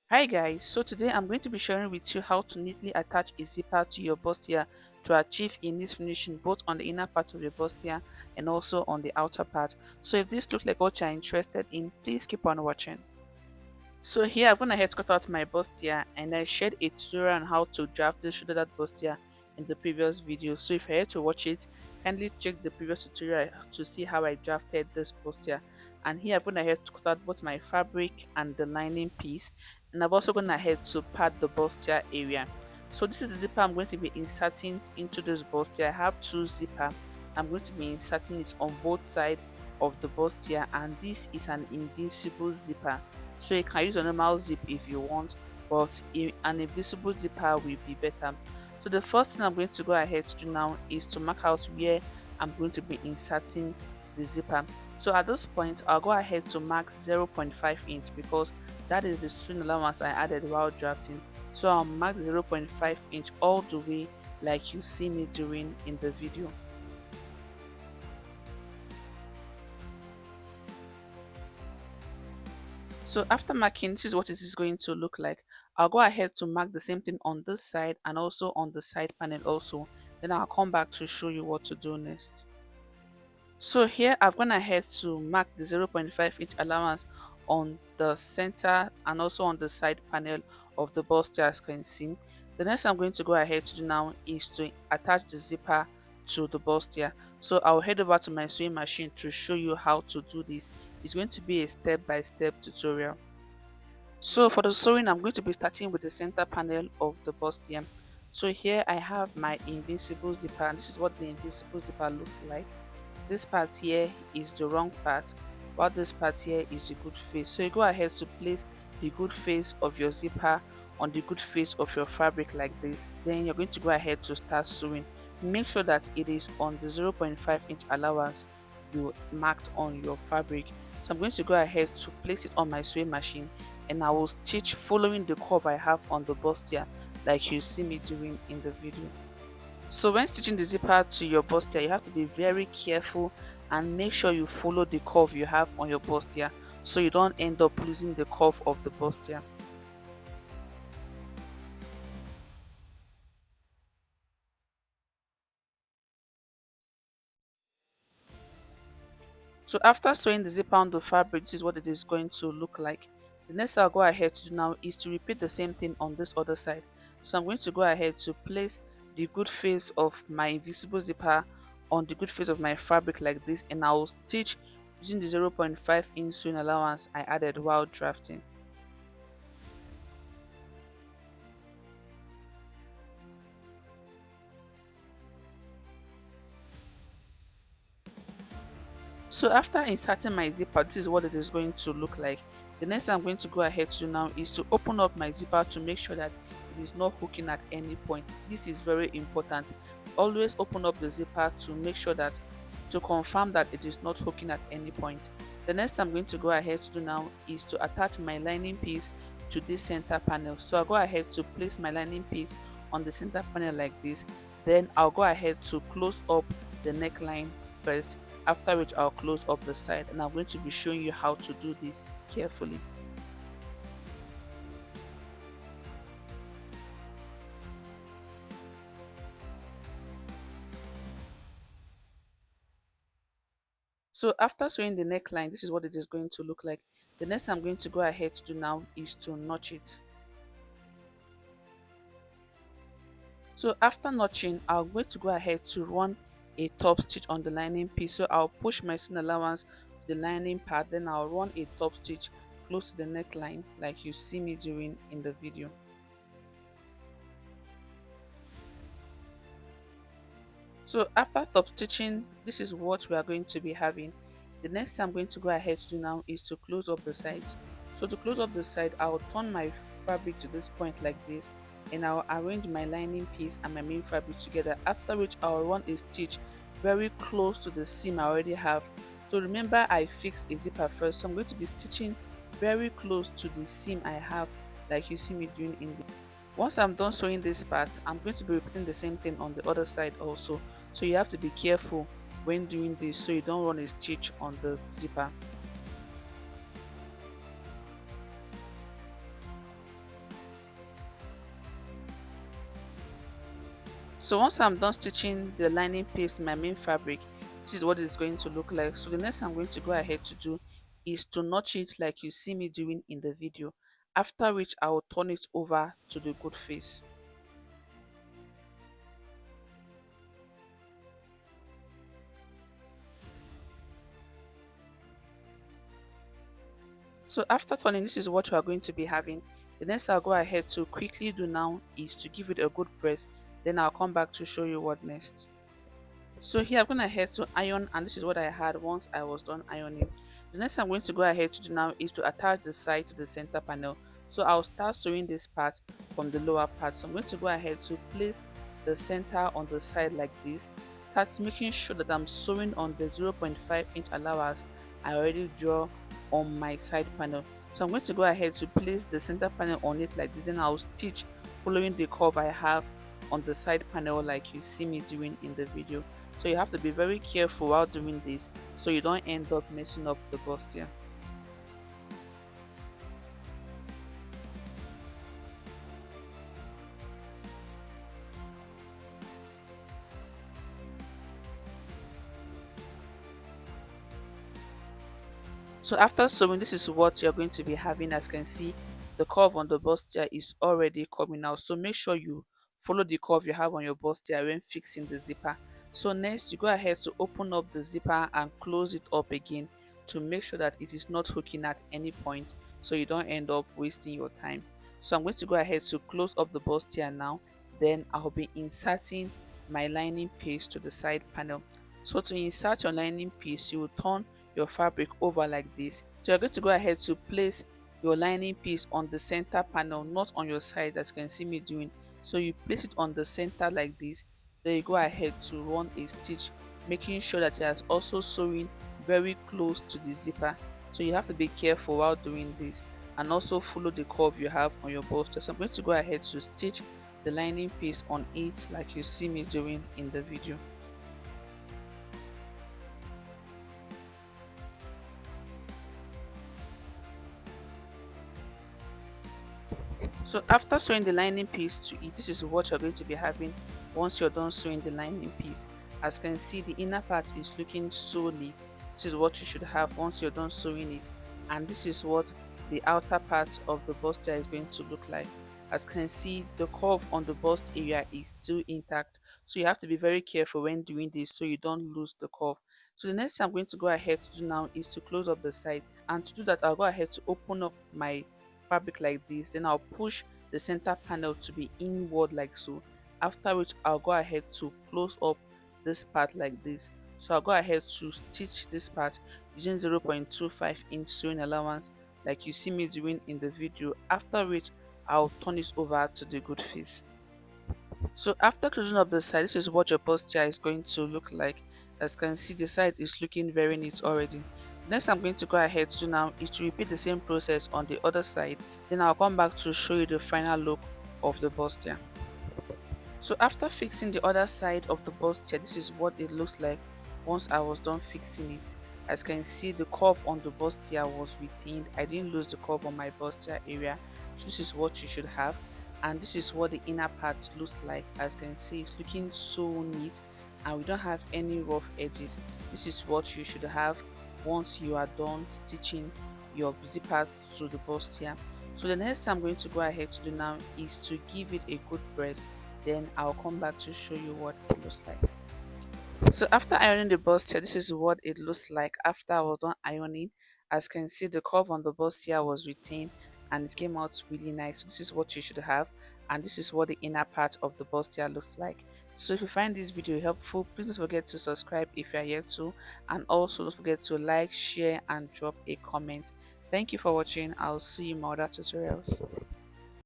Hi guys, so today I'm going to be sharing with you how to neatly attach a zipper to your bustier to achieve a neat finishing both on the inner part of your bustier and also on the outer part. So if this looks like what you're interested in, please keep on watching. So here I'm gonna head cut out my bustier and I shared a tutorial on how to draft this shoulder bustier in the previous video. So if you're here to watch it, kindly check the previous tutorial to see how I drafted this bustier. And here I'm gonna head to cut out both my fabric and the lining piece, and I'm also gonna head to pad the bustier area. So this is the zipper I'm going to be inserting into this bustier. I have two zipper. I'm going to be inserting it on both sides of the bustier, and this is an invincible zipper, so you can use a normal zip if you want, but an invisible zipper will be better. So the first thing I'm going to go ahead to do now is to mark out where I'm going to be inserting the zipper. So at this point I'll go ahead to mark 0.5 inch because that is the string allowance I added while drafting. So I'll mark 0.5 inch all the way like you see me doing in the video. So after marking, this is what it is going to look like. I'll go ahead to mark the same thing on this side and also on the side panel also. Then I'll come back to show you what to do next. So here I've gone ahead to mark the 0.5 inch allowance on the center and also on the side panel of the bustier, as you can see. The next I'm going to go ahead to do now is to attach the zipper to the bustier. So I'll head over to my sewing machine to show you how to do this. It's going to be a step-by-step tutorial. So for the sewing, I'm going to be starting with the center panel of the bustier. So here I have my invincible zipper, and this is what the invincible zipper looks like. This part here is the wrong part, while this part here is the good face. So you go ahead to place the good face of your zipper on the good face of your fabric like this. Then you're going to go ahead to start sewing. Make sure that it is on the 0.5 inch allowance you marked on your fabric. So I'm going to go ahead to place it on my sewing machine, and I will stitch following the curve I have on the bustier like you see me doing in the video. So when stitching the zipper to your bustier, you have to be very careful and make sure you follow the curve you have on your bustier so you don't end up losing the curve of the bustier. So after sewing the zipper on the fabric, this is what it is going to look like. The next I'll go ahead to do now is to repeat the same thing on this other side. So I'm going to go ahead to place the good face of my invisible zipper on the good face of my fabric like this, and I will stitch using the 0.5 inch sewing allowance I added while drafting. So after inserting my zipper, this is what it is going to look like. The next I'm going to go ahead to now is to open up my zipper to make sure that it is not hooking at any point. This is very important. Always open up the zipper to make sure that, to confirm that it is not hooking at any point. The next I'm going to go ahead to do now is to attach my lining piece to this center panel. So I'll go ahead to place my lining piece on the center panel like this. Then I'll go ahead to close up the neckline first, after which I'll close up the side, and I'm going to be showing you how to do this carefully. So after sewing the neckline, this is what it is going to look like. The next I'm going to go ahead to do now is to notch it. So after notching, I'm going to go ahead to run a top stitch on the lining piece. So I'll push my seam allowance to the lining part, then I'll run a top stitch close to the neckline like you see me doing in the video. So after top stitching, this is what we are going to be having. The next thing I'm going to go ahead to do now is to close up the sides. So to close up the side, I'll turn my fabric to this point like this, and I'll arrange my lining piece and my main fabric together, after which I'll run a stitch very close to the seam I already have. So remember, I fixed a zipper first, so I'm going to be stitching very close to the seam I have like you see me doing in the. Once I'm done sewing this part, I'm going to be repeating the same thing on the other side also. So you have to be careful when doing this so you don't run a stitch on the zipper. So once I'm done stitching the lining piece, my main fabric, this is what it's going to look like. So the next I'm going to go ahead to do is to notch it like you see me doing in the video, after which I will turn it over to the good face. So after turning, this is what we are going to be having. The next I'll go ahead to quickly do now is to give it a good press, then I'll come back to show you what next. So here I'm going ahead to iron, and this is what I had once I was done ironing. The next I'm going to go ahead to do now is to attach the side to the center panel. So I'll start sewing this part from the lower part. So I'm going to go ahead to place the center on the side like this. Start making sure that I'm sewing on the 0.5-inch allowance I already draw on my side panel. So I'm going to go ahead to place the center panel on it like this, and I'll stitch following the curve I have on the side panel like you see me doing in the video. So you have to be very careful while doing this so you don't end up messing up the bustier. So after sewing, this is what you're going to be having. As you can see, the curve on the bustier is already coming out. So make sure you follow the curve you have on your bustier when fixing the zipper. So next, you go ahead to open up the zipper and close it up again to make sure that it is not hooking at any point so you don't end up wasting your time. So I'm going to go ahead to close up the bustier now. Then I'll be inserting my lining piece to the side panel. So to insert your lining piece, you will turn your fabric over like this. So you're going to go ahead to place your lining piece on the center panel, not on your side as you can see me doing. So you place it on the center like this, then you go ahead to run a stitch, making sure that you are also sewing very close to the zipper. So you have to be careful while doing this and also follow the curve you have on your bolster. So I'm going to go ahead to stitch the lining piece on it like you see me doing in the video. So after sewing the lining piece to it, this is what you're going to be having once you're done sewing the lining piece. As you can see, the inner part is looking so neat. This is what you should have once you're done sewing it, and this is what the outer part of the bustier is going to look like. As you can see, the curve on the bust area is still intact, so you have to be very careful when doing this so you don't lose the curve. So the next thing I'm going to go ahead to do now is to close up the side, and to do that I'll go ahead to open up my fabric like this, then I'll push the center panel to be inward like so, after which I'll go ahead to close up this part like this. So I'll go ahead to stitch this part using 0.25-inch sewing allowance like you see me doing in the video, after which I'll turn it over to the good face. So after closing up the side, this is what your bustier is going to look like. As you can see, the side is looking very neat already. Next I'm going to go ahead to now is to repeat the same process on the other side, then I'll come back to show you the final look of the bustier. So after fixing the other side of the bustier, this is what it looks like once I was done fixing it. As you can see, the curve on the bustier was retained. I didn't lose the curve on my bustier area. So this is what you should have, and this is what the inner part looks like. As you can see, it's looking so neat and we don't have any rough edges. This is what you should have once you are done stitching your zipper to the bustier. So the next thing I'm going to go ahead to do now is to give it a good press, then I'll come back to show you what it looks like. So after ironing the bustier, this is what it looks like after I was done ironing. As you can see, the curve on the bustier was retained and it came out really nice. So this is what you should have, and this is what the inner part of the bustier looks like. So if you find this video helpful, please don't forget to subscribe if you are yet to, and also don't forget to like, share and drop a comment. Thank you for watching. I'll see you in my other tutorials.